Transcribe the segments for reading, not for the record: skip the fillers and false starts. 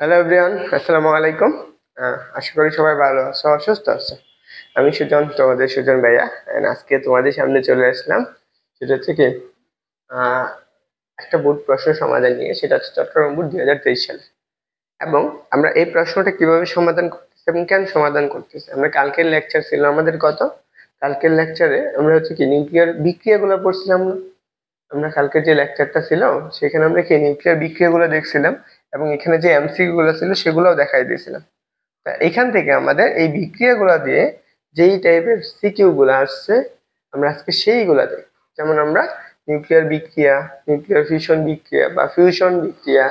Hello everyone, আসসালামু আলাইকুম। আশা করি সবাই ভালো আছো, সুস্থ আছো। আমি সুজন, তোমাদের সুজন ভাইয়া। আজকে তোমাদের সামনে চলে আসলাম। সেটা হচ্ছে কি, আহ, একটা বোর্ড প্রশ্ন সমাধান নিয়ে। সেটা হচ্ছে চট্টগ্রাম বোর্ড 2023 সালে। এবং আমরা এই প্রশ্নটা কিভাবে সমাধান করতেছি এবং কেন সমাধান করতেছি, আমরা কালকের লেকচার ছিল আমাদের কত, কালকের লেকচারে আমরা হচ্ছে কি নিউক্লিয়ার বিক্রিয়াগুলো পড়ছিলাম না। আমরা কালকে যে লেকচারটা ছিল সেখানে আমরা কি নিউক্লিয়ার বিক্রিয়াগুলো দেখছিলাম, এবং এখানে যে এমসিকিউ গুলো ছিল সেগুলোও দেখাই দিয়েছিলাম। তা এখান থেকে আমাদের এই বিক্রিয়াগুলো দিয়ে যেই টাইপের সিকিউ গুলো আসছে, আমরা আজকে সেইগুলা দেখব। যেমন আমরা নিউক্লিয়ার বিক্রিয়া, নিউক্লিয়ার ফিউশন বিক্রিয়া বা ফিউশন বিক্রিয়া,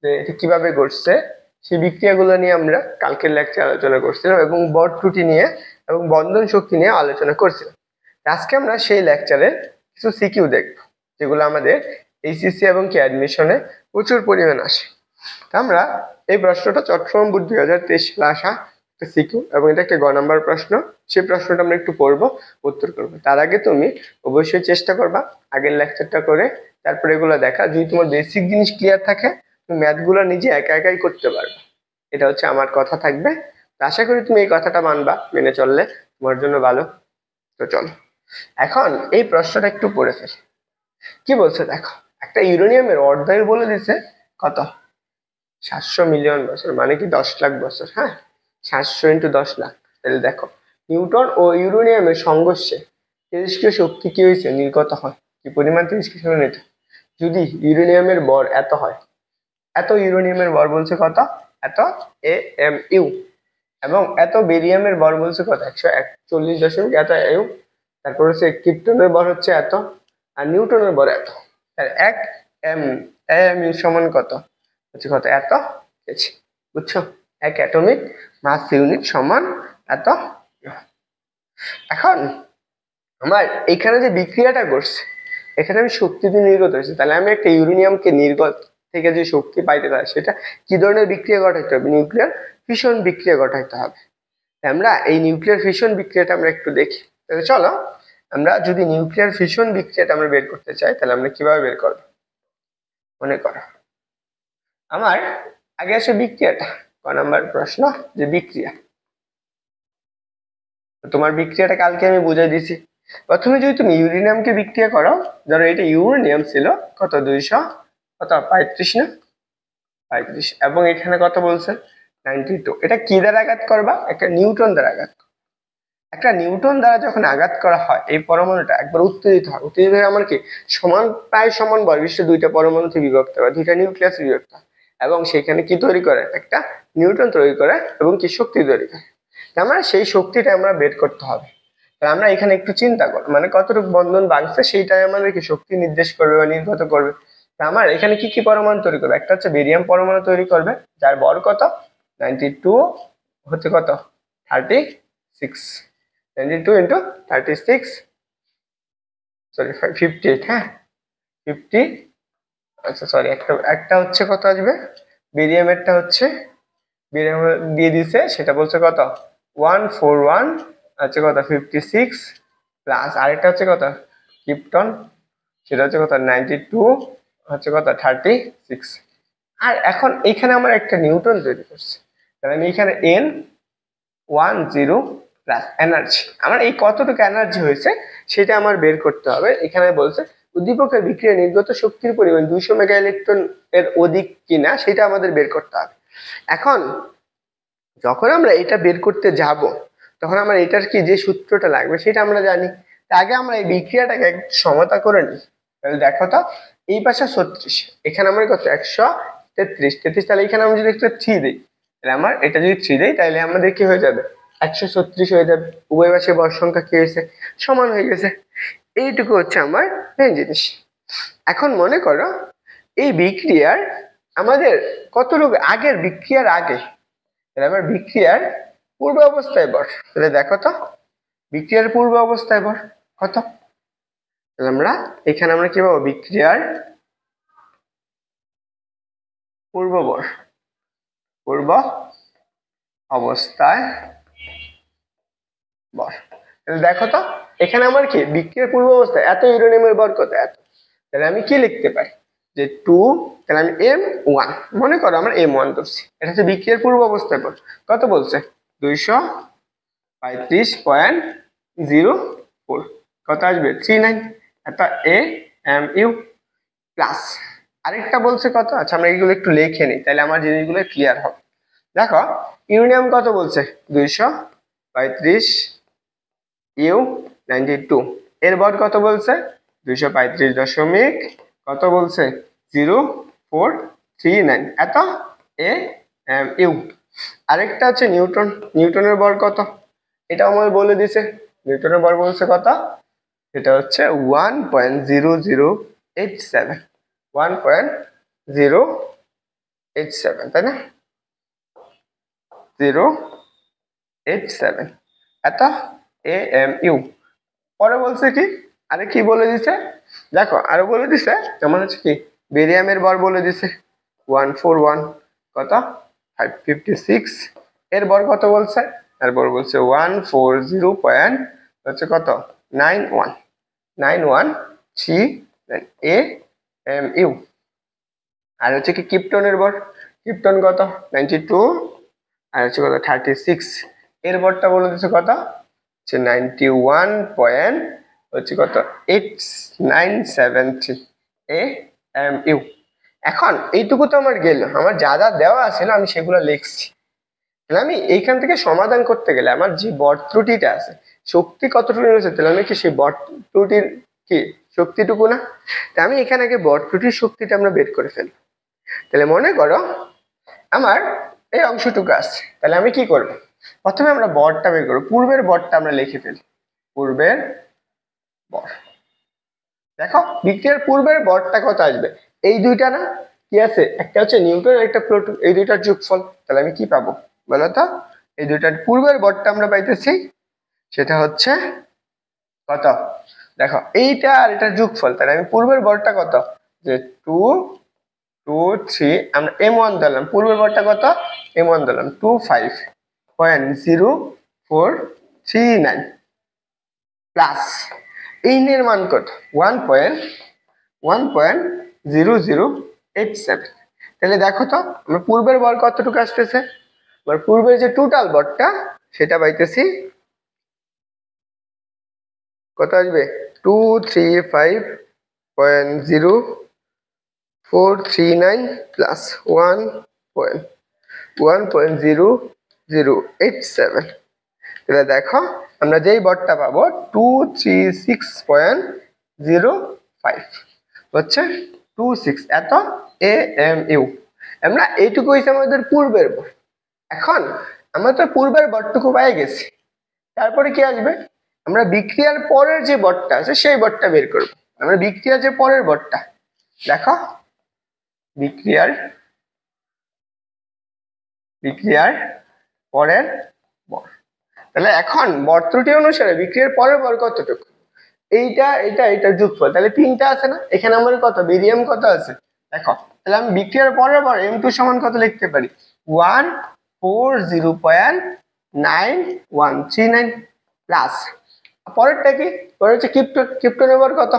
যে এটা কিভাবে ঘটছে সেই বিক্রিয়াগুলো নিয়ে আমরা কালকের লেকচারে আলোচনা করছিলাম, এবং বড় ত্রুটি নিয়ে এবং বন্ধন শক্তি নিয়ে আলোচনা করছিলাম। আজকে আমরা সেই লেকচারে কিছু সিকিউ দেখব, যেগুলো আমাদের এইচএসসি এবং কি অ্যাডমিশনে প্রচুর পরিমাণ আসে। তা আমরা এই প্রশ্নটা চট্টগ্রাম বোর্ড 2023 সালে আসা একটা সিকিউ, এবং এটা একটা গ নাম্বার প্রশ্ন। সেই প্রশ্নটা আমরা একটু পড়বো, উত্তর করবো। তার আগে তুমি অবশ্যই চেষ্টা করবা আগের লেকচারটা করে তারপরে এগুলো দেখা। যদি তোমার বেসিক জিনিস ক্লিয়ার থাকে, তুমি ম্যাথগুলো নিজে একা একাই করতে পারবে। এটা হচ্ছে আমার কথা থাকবে। আশা করি তুমি এই কথাটা মানবা, মেনে চললে তোমার জন্য ভালো। তো চলো এখন এই প্রশ্নটা একটু পড়ে ফেলি। কি বলছে দেখো, একটা ইউরেনিয়ামের অর্ধায়ু বলে দিছে কত, 700 মিলিয়ন বছর, মানে কি 10 লাখ বছর। হ্যাঁ, 700 ইন্টু 10 লাখ। তাহলে দেখো, নিউটন ও ইউরেনিয়ামের সংঘর্ষে তেজস্ক্রিয় শক্তি কি হয়েছে, নির্গত হয় কি পরিমাণ তেজস্ক্রিয় শক্তি নিতে। যদি ইউরেনিয়ামের ভর এত হয়, এত ইউরেনিয়ামের ভর বলছে কত, এত AMU, এবং এত বেরিয়ামের ভর বলছে কত, 141 এত ইউ। তারপর হচ্ছে ক্রিপ্টনের ভর হচ্ছে এত, আর নিউটনের ভর এত। তাহলে 1 AMU সমান কত হচ্ছে, কত, এত কেজি। বুঝছো, 1 অ্যাটমিক মাস ইউনিট সমান এত। এখন আমার এখানে যে বিক্রিয়াটা করছে, এখানে আমি শক্তি দিয়ে নির্গত হয়েছে। তাহলে আমি একটা ইউরেনিয়ামকে নির্গত থেকে যে শক্তি পাইতে পারি, সেটা কি ধরনের বিক্রিয়া ঘটাইতে হবে, নিউক্লিয়ার ফিশন বিক্রিয়া ঘটাইতে হবে। আমরা এই নিউক্লিয়ার ফিশন বিক্রিয়াটা আমরা একটু দেখি। তাহলে চলো, আমরা যদি নিউক্লিয়ার ফিশন বিক্রিয়াটা আমরা বের করতে চাই, তাহলে আমরা কিভাবে বের করবো। মনে করো আমার আগে আসে বিক্রিয়াটা, ক নাম্বার প্রশ্ন, যে বিক্রিয়া। তোমার বিক্রিয়াটা কালকে আমি বুঝাই দিছি। প্রথমে যদি তুমি ইউরেনিয়ামকে বিক্রিয়া করো, ধরো এটা ইউরেনিয়াম ছিল কত, 200 কত 35 না, 35, এবং এখানে কত বলছে 92। এটা কি দ্বারা আঘাত করবা, একটা নিউটন দ্বারা আঘাত। একটা নিউটন দ্বারা যখন আঘাত করা হয়, এই পরমাণুটা একবার উত্তেজিত হয়। উত্তেজিত হয়ে আমার কি সমান, প্রায় সমান বর্গিষ্ট দুইটা পরমাণুতে বিভক্ত হয়, দুইটা নিউক্লিয়াস বিভক্ত হয়, এবং সেখানে কি তৈরি করে, একটা নিউটন তৈরি করে, এবং কি শক্তি তৈরি করে। আমরা সেই শক্তিটা আমরা বের করতে হবে। আমরা এখানে একটু চিন্তা করব, মানে কতটুকু বন্ধন ভাঙছে সেইটাই আমাদের কি শক্তি নির্দেশ করবে বা নির্গত করবে। আমার এখানে কি কি পরমাণু তৈরি করবে, একটা হচ্ছে বেরিয়াম পরমাণু তৈরি করবে, যার ভর কত 92 হচ্ছে কত 36, 92 ইন্টু 36, সরি 58, হ্যাঁ 50। আচ্ছা সরি, একটা একটা হচ্ছে কত আসবে, বেরিয়ামেরটা হচ্ছে, বেরিয়াম দিয়ে দিছে, সেটা বলছে কত 141, হচ্ছে কত 56, প্লাস আরেকটা হচ্ছে কত ক্রিপ্টন, সেটা হচ্ছে কত 92, হচ্ছে কত 36। আর এখন এখানে আমার একটা নিউটন তৈরি করছে, তাহলে আমি এখানে N10 প্লাস এনার্জি, আমার এই কতটুকু এনার্জি হয়েছে সেটা আমার বের করতে হবে। এখানে বলছে উদ্দীপকের বিক্রিয়া নির্গত শক্তির পরিমাণ 200 মেগা ইলেকট্রন এর অধিক কিনা, সেটা আমাদের বের করতে হবে। এখন যখন আমরা এটা বের করতে যাব, তখন আমরা এটার কি যে সূত্রটা লাগবে সেটা আমরা জানি। আগে আমরা এই বিক্রিয়াটাকে একটু সমতা করে নিই। তাহলে দেখো তো, এই পাশে 36, এখানে আমার কত 133, তাহলে এখানে আমি যদি একটা 3 দিই, তাহলে আমার এটা যদি 3 দিই, তাহলে আমাদের কি হয়ে যাবে 136 হয়ে যাবে। উভয় পাশে ভর সংখ্যা কি হয়েছে, সমান হয়ে গেছে। এইটুকু হচ্ছে আমার মেন জিনিস। এখন মনে করো এই বিক্রিয়ার আমাদের কতটুকু আগের বিক্রিয়ার আগে, তাহলে আমার বিক্রিয়ার পূর্ব অবস্থায় ভর, তাহলে দেখো তো বিক্রিয়ার পূর্ব অবস্থায় ভর কত। তাহলে আমরা এখানে আমরা কি পাবো, বিক্রিয়ার পূর্ব ভর, পূর্ব অবস্থায় ভর। তাহলে দেখো তো এখানে আমার কি বিক্রিয়ার পূর্ব অবস্থায় এত ইউরেনিয়ামের ভর কত, এত। তাহলে আমি কি লিখতে পারি যে 2, তাহলে আমি M1 মনে করো আমরা M1 ধরছি, এটা হচ্ছে বিক্রিয়ার পূর্ব অবস্থায় পর কত বলছে 235.04 কত আসবে 39, এটা AMU প্লাস আরেকটা বলছে কত, আচ্ছা আমরা এগুলো একটু লিখে নিই তাহলে আমার জিনিসগুলো ক্লিয়ার হবে। দেখো ইউরেনিয়াম কত বলছে 235 U92, এর ভর কত বলছে 235 দশমিক কত বলছে 0439, এত AMU। আরেকটা হচ্ছে নিউটন, নিউটনের ভর কত এটা আমার বলে দিছে, নিউটনের ভর বলছে কত, এটা হচ্ছে 1.0087, 1.087 তাই না, 087 এত AMU। পরে বলছে কি আরে কি বলে দিছে, দেখো আরো বলে দিছে যেমন হচ্ছে কি বেরিয়ামের ভর বলে দিছে 141 কত 556, এর ভর কত বলছে, এর ভর বলছে 140 পয়েন্ট হচ্ছে কত 9139 AMU। আর হচ্ছে কি ক্রিপ্টনের ভর, ক্রিপ্টন কত 92 আর হচ্ছে কত 36, এর ভরটা বলে দিচ্ছে কত হচ্ছে 91 পয়েন্ট হচ্ছে কত 8973 AMU। এখন এইটুকু তো আমার গেল, আমার যা যা দেওয়া আছে না আমি সেগুলো লিখছি, তাহলে আমি এইখান থেকে সমাধান করতে গেলে আমার যে বর ত্রুটিটা আছে শক্তি কতটুকু রয়েছে, তাহলে আমি কি সেই বর ত্রুটির কি শক্তিটুকু না, তাই আমি এখানে আগে বর ত্রুটির শক্তিটা আমরা বের করে ফেলি। তাহলে মনে করো আমার এই অংশটুকু আছে, তাহলে আমি কি করব প্রথমে আমরা বরটা বের করব, পূর্বের বরটা আমরা লিখে ফেলি, পূর্বের বর। দেখো বিক্রিয়ার পূর্বের বরটা কত আসবে, এই দুইটা না কি আছে একটা হচ্ছে নিউটন আর একটা প্রোটন, এই দুইটার যোগফল, তাহলে আমি কি পাবো বলো তো, এই দুইটার পূর্বের বরটা আমরা পাইতেছি সেটা হচ্ছে কত, দেখো এইটা আর এটার যোগফল, তাহলে আমি পূর্বের বরটা কত যে 2 2 3 আমরা M1 দিলাম, পূর্বের বরটা কত M1 দিলাম 25.0439 প্লাস এই এর মান কত 1.0087, তাহলে দেখো তো আমরা পূর্বের বল কতটুকু আসতেছে, আমার পূর্বের যে টোটাল বলটা সেটা পাইতেছি কত আসবে 235.0439 প্লাস 1.0087, তাহলে দেখো আমরা যেই বটটা পাবো 236.05 হচ্ছে 26 এত AMU। আমরা এইটুকু হইছে আমাদের পূর্বের বট, এখন আমরা তো পূর্বের বটটুকু পেয়ে গেছি, তারপরে কি আসবে আমরা বিক্রিয়ার পরের যে বটটা আছে সেই বটটা বের করব, আমরা বিক্রিয়ার যে পরের বটটা দেখো বিক্রিয়ার পরের বর, তাহলে এখন বর ত্রুটি অনুসারে বিক্রিয়ার পরের বর কতটুকু, এইটা এটা এটার যোগফল, তাহলে তিনটা আছে না, এখানে আমার কত বেরিয়াম কত আছে দেখো, তাহলে আমি বিক্রিয়ার পরের বর M2 সমান কত লিখতে পারি 140.9139 প্লাস পরেরটা কি, পরে হচ্ছে ক্রিপ্টন, ক্রিপ্টনের বর কত,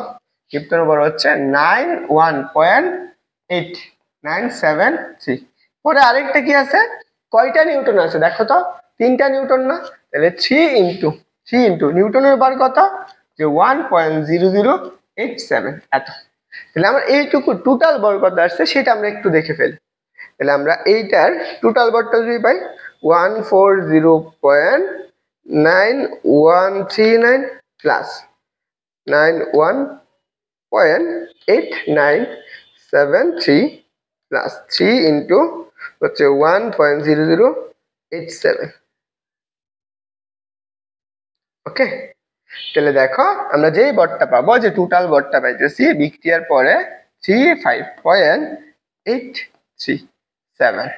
ক্রিপ্টনের বর হচ্ছে 91.8973, পরে আরেকটা কি আছে কয়টা নিউটন আছে দেখো তো 3টা নিউটন না, তাহলে 3 ইন্টু নিউটনের বার কত যে 1.0087 এত, তাহলে আমরা এইটুকু টোটাল বল কত আসছে সেটা আমরা একটু দেখে ফেলি, তাহলে আমরা এইটার টোটাল বলটা যদি পাই 140.9139 প্লাস 91.8973 প্লাস 3 ইন্টু হচ্ছে 1.0087, ওকে। তাহলে দেখো আমরা যেই বটটা পাবো যে টোটাল বটটা পাইতেছি বিক্রিয়ার পরে 35.837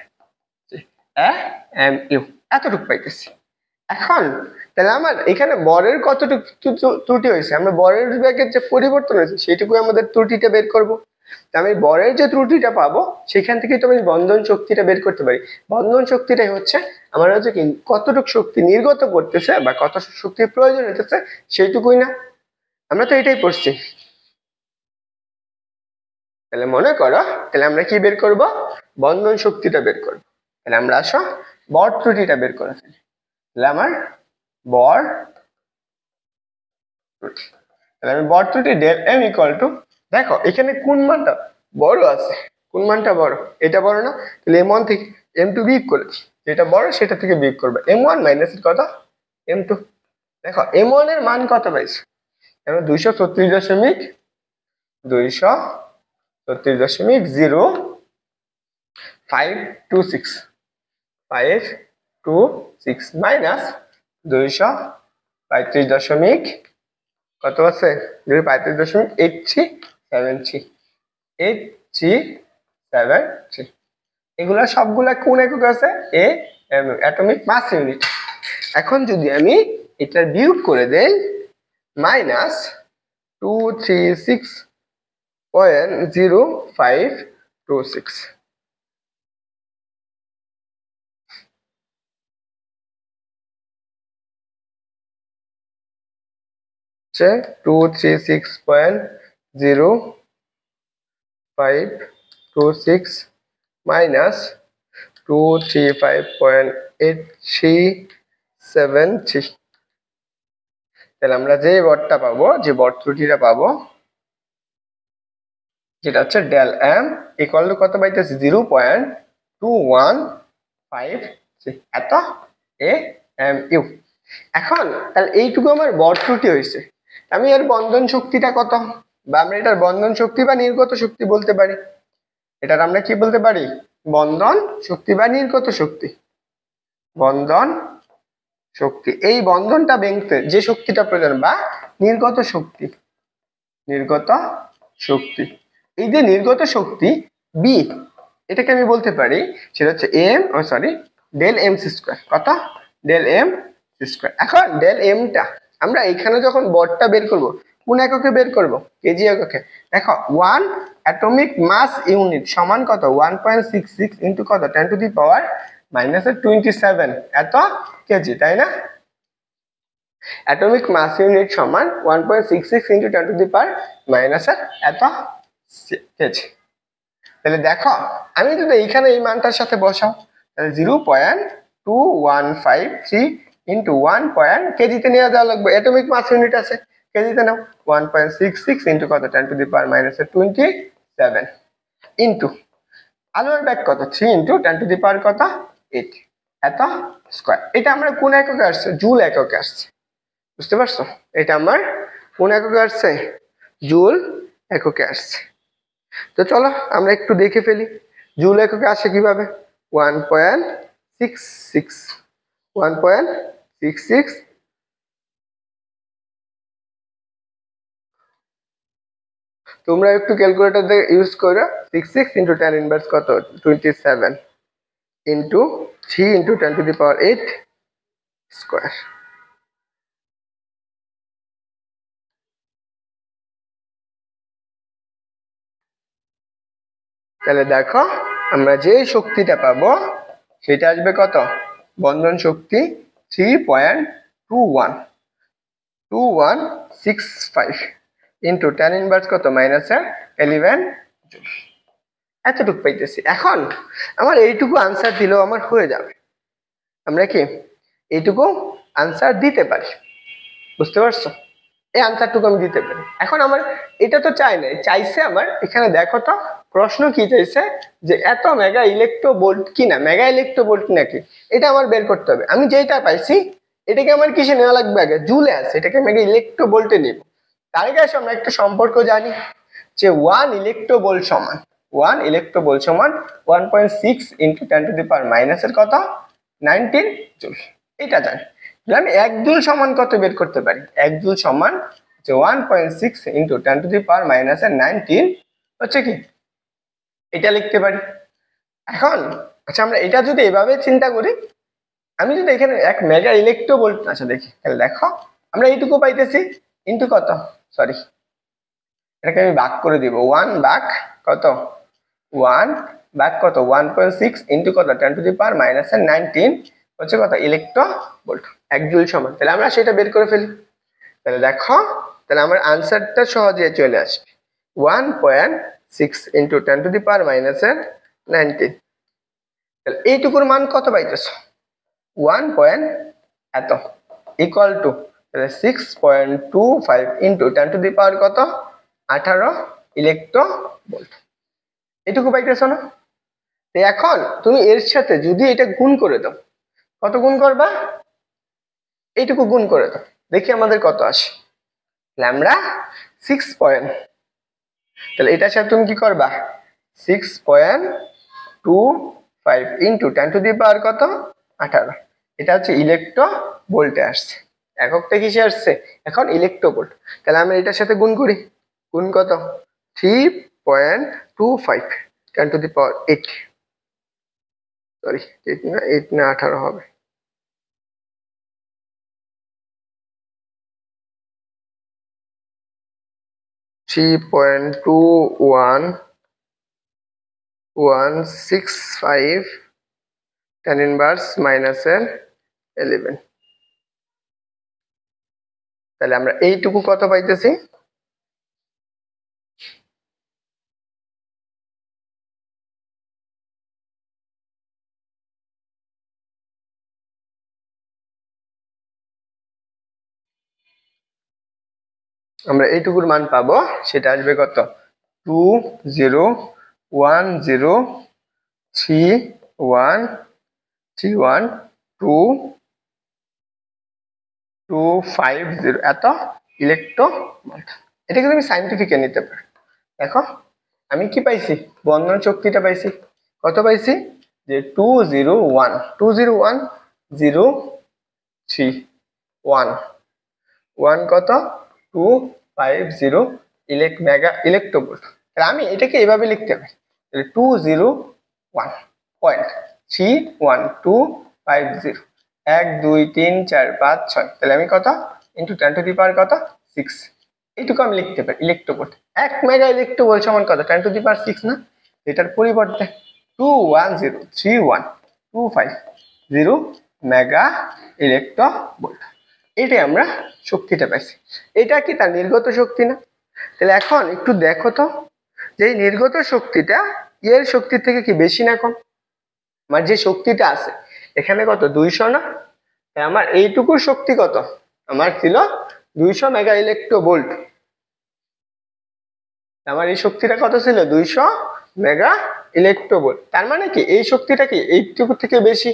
AMU এতটুকু পাইতেছি। এখন তাহলে আমার এখানে বরের কতটুকু ত্রুটি হয়েছে, আমরা বরের ব্যাগের যে পরিবর্তন হয়েছে সেটুকু আমাদের ত্রুটিটা বের করব, আমি বরের যে ত্রুটিটা পাবো সেখান থেকে তো আমি বন্ধন শক্তিটা বের করতে পারি, বন্ধন শক্তিটাই হচ্ছে আমার হচ্ছে কি কতটুকু শক্তি নির্গত করতেছে বা কত শক্তির প্রয়োজন হতেছে সেইটুকুই না, আমরা তো এটাই পড়ছি। তাহলে মনে করো, তাহলে আমরা কি বের করব? বন্ধন শক্তিটা বের করব। তাহলে আমরা আসো বর ত্রুটিটা বের করে ফেলি। তাহলে আমার বর ত্রুটি, তাহলে আমি বর ত্রুটি ডেল এম ইকুয়াল টু, দেখো এখানে কোন মানটা বড় আছে, কোন মানটা বড়? এটা বড় না? তাহলে m1 থেকে m2 বিয়োগ করেছি, যেটা বড় সেটা থেকে বিয়োগ করবে। m1 মাইনাস কত? m2। দেখো m1 এর মান কত পাইছি? আমরা 234.0526 মাইনাস 235 কত আছে? 235.8373 এগুলা সবগুলা কোন একক আছে? এ অ্যাটমিক মাস ইউনিট। এখন যদি আমি এটা বিয়োগ করে দেই, মাইনাস 236.0526 236.0526 মাইনাস 235.8373। তাহলে আমরা যে বরটা পাবো, যে বর ত্রুটিটা পাবো, যেটা হচ্ছে ডেল এম ইকুয়াল টু কত পাইতেছি? 0.2153 এত এ এম ইউ। এখন তাহলে এইটুকু আমার বর ত্রুটি হয়েছে, আমি এর বন্ধন শক্তিটা কত, বা আমরা এটার বন্ধন শক্তি বা নির্গত শক্তি বলতে পারি। এটার আমরা কি বলতে পারি? বন্ধন শক্তি বা নির্গত শক্তি। বন্ধন শক্তি, এই বন্ধনটা ভেঙতে যে শক্তিটা প্রয়োজন, বা নির্গত শক্তি। নির্গত শক্তি, এই যে নির্গত শক্তি বি, এটাকে আমি বলতে পারি সেটা হচ্ছে ডেল এম সি স্কোয়ার। কত? Del M C square. এখন ডেল এমটা আমরা এখানে যখন বরটা বের করব, কোন এককে বের করব? কেজি এককে। দেখো 1 অ্যাটমিক মাস ইউনিট সমান কত? 1.66 ইন্টু কত? 10 টু দি পাওয়ার -27 এত কেজি, তাই না? অ্যাটমিক মাস ইউনিট সমান 1.66 ইন্টু 10 টু দি পাওয়ার এত কেজি। তাহলে দেখো আমি যদি এইখানে এই মানটার সাথে বসাও, তাহলে 0.2153 ইন্টু 1 কেজিতে নিয়ে যাওয়া লাগবে, অ্যাটমিক মাস ইউনিট আছে, কেজিতে নাও। 1.66 ইন্টু কত? 10 টু দি পাওয়ার -27 ইন্টু আলোর ব্যাগ কত? 3 ইন্টু 10 টু দি পাওয়ার কত? 8 এত স্কয়ার। এটা আমরা কোন এককে আসছে? জুল এককে আসছে। বুঝতে পারছো? এটা আমার কোন এককে আসছে? জুল এককে আসছে। তো চলো আমরা একটু দেখে ফেলি জুল এককে আসে কিভাবে। 1.66 তোমরা একটু ক্যালকুলেটর দিয়ে ইউজ করো। 66 ইন্টু 10 ইনভার্স কত? 27 into 3 into 10 to the power 8 square. তাহলে দেখো আমরা যে শক্তিটা পাবো সেটা আসবে কত? বন্ধন শক্তি 3.2165 ইন্টু 10 ইনভার্স কত? -11 জুল। এতটুকু পাইতেছি। এখন আমার এইটুকু আনসার দিলেও আমার হয়ে যাবে। আমরা কি এইটুকু আনসার দিতে পারি? বুঝতে পারছো? এই আনসারটুকু আমি দিতে পারি। এখন আমার এটা তো চাই নাই, চাইছে আমার এখানে দেখো তো প্রশ্ন কি চাইছে, যে এত মেগা ইলেকট্রোভোল্ট কিনা, মেগা ইলেকট্রোভোল্ট নাকি, এটা আমার বের করতে হবে। আমি যেটা পাইছি এটাকে আমার কিসে নেওয়া লাগবে? আগে জুলে আছে, এটাকে মেগা ইলেকট্রোভোল্টে নিব। তার আগে আসলে আমরা একটা সম্পর্ক জানি যে 1 ইলেকট্রোভোল্ট সমান 1.6 ইন্টু 10 টু দি পাওয়ার মাইনাসের কত? 19 জুল। এটা জানি। আমি 1 জুল সমান কত বের করতে পারি? 1 জুল সমান 1.6 ইন্টু 10 টু দি পাওয়ার -19 হচ্ছে কি, এটা লিখতে পারি। এখন আচ্ছা আমরা এটা যদি এভাবে চিন্তা করি, আমি যদি এখানে 1 মেগা ইলেকট্রোভোল্ট, আচ্ছা দেখি তাহলে দেখো আমরা এইটুকু পাইতেছি ইন্টু কত, সরি এটাকে আমি ভাগ করে দিব, 1 ভাগ কত, 1 ভাগ কত, 1.6 ইন্টু কত, 10 টু দি পাওয়ার -19 হচ্ছে কত ইলেকট্রোভোল্ট। 1 জুল সমান। তাহলে আমরা সেটা বের করে ফেলি। তাহলে দেখো তাহলে আমার আনসারটা সহজে চলে আসবে। 6 ইন্টু 10 টু দি পাওয়ার মাইনাসের 19। তাহলে এইটুকুর মান কত পাইতেছো 1 পয়েন্ট এত ইকুয়াল টু তাহলে 6.25 ইন্টু 10 টু দি পাওয়ার কত 18 ইলেকট্রোভোল্ট। এইটুকু পাইতেছো না? এখন তুমি এর সাথে যদি এটা গুণ করে দাও, কত গুণ করবা? এইটুকু গুণ করে দাও, দেখি আমাদের কত আসে। আমরা 6 পয়েন্ট, তাহলে এটার সাথে তুমি কি করবা 6.25 ইন্টু 10 টু দি পাওয়ার কত 18। এটা হচ্ছে ইলেকট্রোভোল্টে আসছে, এককটা কিসে আসছে এখন ইলেকট্রোভোল্ট। তাহলে আমরা এটার সাথে গুণ করি, গুণ কত 3.25 10 টু দি পাওয়ার 8, সরি 8 না 18 হবে। (3.2165 tan ইনভার্স মাইনাসের 11। তাহলে আমরা এইটুকু কত পাইতেছি আমরা এইটুকুর মান পাবো, সেটা আসবে কত 201031250 এত ইলেকট্রোভোল্ট। এটাকে তুমি সাইন্টিফিকে নিতে পারো। দেখো আমি কি পাইছি, বন্ধন শক্তিটা পাইছি, কত পাইছি যে 201.031 কত 250 মেগা ইলেকট্রোভোল্ট। তাহলে আমি এটাকে এভাবে লিখতে পারি 201.31250 1 2 3 4 5 6, তাহলে আমি কত ইন্টু 10 টু দি পাওয়ার কত 6, এইটুকু আমি লিখতে পারি ইলেকট্রোভোল্ট। 1 মেগা ইলেকট্রোভোল্ট সমান কত 10 টু দি পাওয়ার 6 না? এটার পরিবর্তে 21031.250 মেগা ইলেকট্রোভোল্ট, এটাই আমরা শক্তিটা পাইছি। এটা কি তার নির্গত শক্তি না? তাহলে এখন একটু দেখো তো যে এই নির্গত শক্তিটা এর শক্তির থেকে কি বেশি না কম? আমার যে শক্তিটা আছে এখানে কত 200 না? আমার এইটুকুর শক্তি কত, আমার ছিল 200 মেগা ইলেকট্রোভোল্ট। আমার এই শক্তিটা কত ছিল 200 মেগা ইলেকট্রোভোল্ট। তার মানে কি এই শক্তিটা কি এইটুকু থেকে বেশি।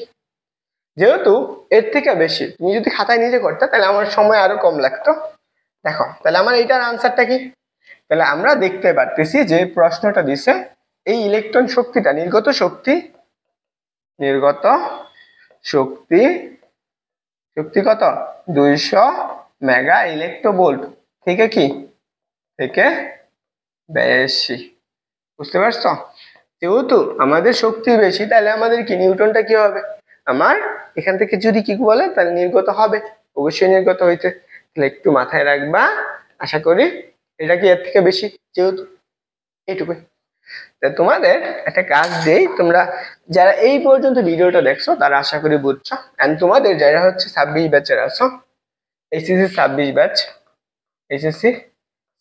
যেহেতু এর থেকে বেশি, তুমি যদি খাতায় নিজে করতে তাহলে আমার সময় আরো কম লাগতো। দেখো তাহলে আমার এইটার আনসারটা কি, তাহলে আমরা দেখতে পারতেছি যে প্রশ্নটা দিছে এই ইলেকট্রন শক্তিটা নির্গত শক্তি কত 200 মেগা ইলেকট্রোভোল্ট থেকে কি থেকে বেশি। বুঝতে পারছো? যেহেতু আমাদের শক্তি বেশি তাহলে আমাদের কি নিউটনটা কি হবে, আমার এখান থেকে যদি কি বলে তাহলে নির্গত হবে, অবশ্যই নির্গত হইতে। তাহলে একটু মাথায় রাখবা, আশা করি এটা কি এর থেকে বেশি, যেহেতু এইটুকুই। তোমাদের একটা কাজ দেই, তোমরা যারা এই পর্যন্ত ভিডিওটা দেখছো তারা আশা করি বুঝছো। এন্ড তোমাদের যারা হচ্ছে 26 ব্যাচের আছো, এইচএসসি 26 ব্যাচ, এইচএসসি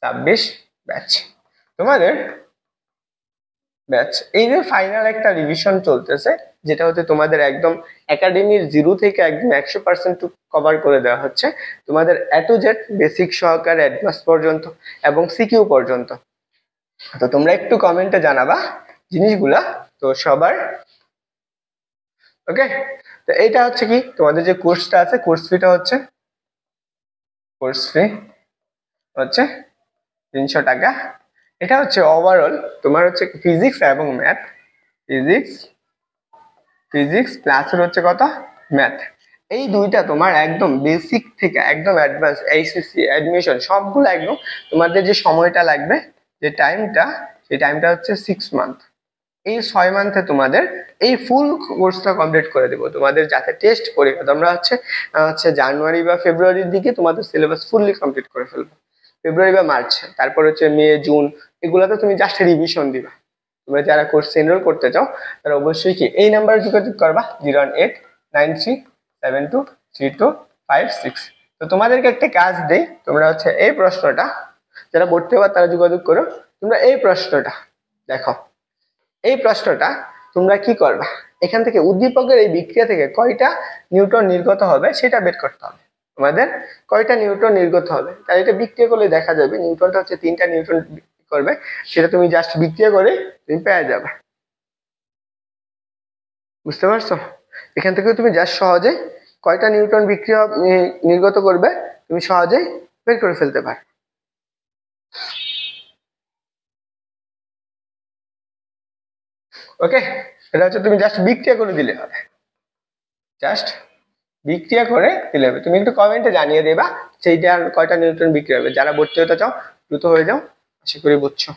26 ব্যাচ, তোমাদের ব্যাচ এই যে ফাইনাল একটা রিভিশন চলতেছে, যেটা হচ্ছে তোমাদের একদম একাডেমির 0 থেকে একদম 100% কভার করে দেওয়া হচ্ছে তোমাদের এ টু জেড বেসিক সহকারে অ্যাডভান্স পর্যন্ত এবং সিকিউ পর্যন্ত। তো তোমরা একটু কমেন্টে জানাবা জিনিসগুলা তো সবার। ওকে, তো এইটা হচ্ছে কি তোমাদের যে কোর্সটা আছে, কোর্স ফিটা হচ্ছে কোর্স ফি হচ্ছে 300 টাকা। এটা হচ্ছে ওভারঅল তোমার হচ্ছে ফিজিক্স এবং ম্যাথ, ফিজিক্স প্লাস হচ্ছে কত ম্যাথ, এই দুইটা তোমার একদম বেসিক থেকে একদম অ্যাডভান্স এইচএসসি অ্যাডমিশন সবগুলো একদম তোমাদের যে সময়টা লাগবে, যে টাইমটা, সেই টাইমটা হচ্ছে 6 মান্থ। এই 6 মান্থে তোমাদের এই ফুল কোর্সটা কমপ্লিট করে দেবো তোমাদের, যাতে টেস্ট পরীক্ষা তোমরা হচ্ছে জানুয়ারি বা ফেব্রুয়ারির দিকে তোমাদের সিলেবাস ফুললি কমপ্লিট করে ফেলবো, ফেব্রুয়ারি বা মার্চ, তারপর হচ্ছে মে জুন, এগুলাতে তুমি জাস্ট রিভিশন দিবা। তোমরা যারা কোর্স এনরোল করতে চাও তারা অবশ্যই কি এই নাম্বারে যোগাযোগ করবা 01893723256। তো তোমাদেরকে একটা কাজ দেই, তোমরা হচ্ছে এই প্রশ্নটা যারা পড়তে পারো তারা যোগাযোগ করো, তোমরা এই প্রশ্নটা দেখো এই প্রশ্নটা তোমরা কি করবা, এখান থেকে উদ্দীপকের এই বিক্রিয়া থেকে কয়টা নিউটন নির্গত হবে সেটা বের করতে হবে আমাদের, কয়টা নিউটন নির্গত হবে। তাই এটা বিক্রিয়া করলে দেখা যাবে নিউটনটা হচ্ছে 3টা নিউটন করবে, সেটা তুমি জাস্ট বিক্রিয়া করে তুমি পেয়ে যাবে। বুঝতে পারছো? এখান থেকে তুমি জাস্ট সহজে কয়টা নিউটন বিক্রিয়া নির্গত করবে তুমি সহজেই বের করে ফেলতে পারো। ওকে, এটা হচ্ছে তুমি জাস্ট বিক্রিয়া করে দিলে হবে, জাস্ট বিক্রিয়া করে দিলে হবে। তুমি একটু কমেন্টে জানিয়ে দেবা সেইটা কয়টা নিউটন বিক্রিয়া হবে। যারা ভর্তি হতে চাও দ্রুত হয়ে যাও, আশা করি বুঝছো।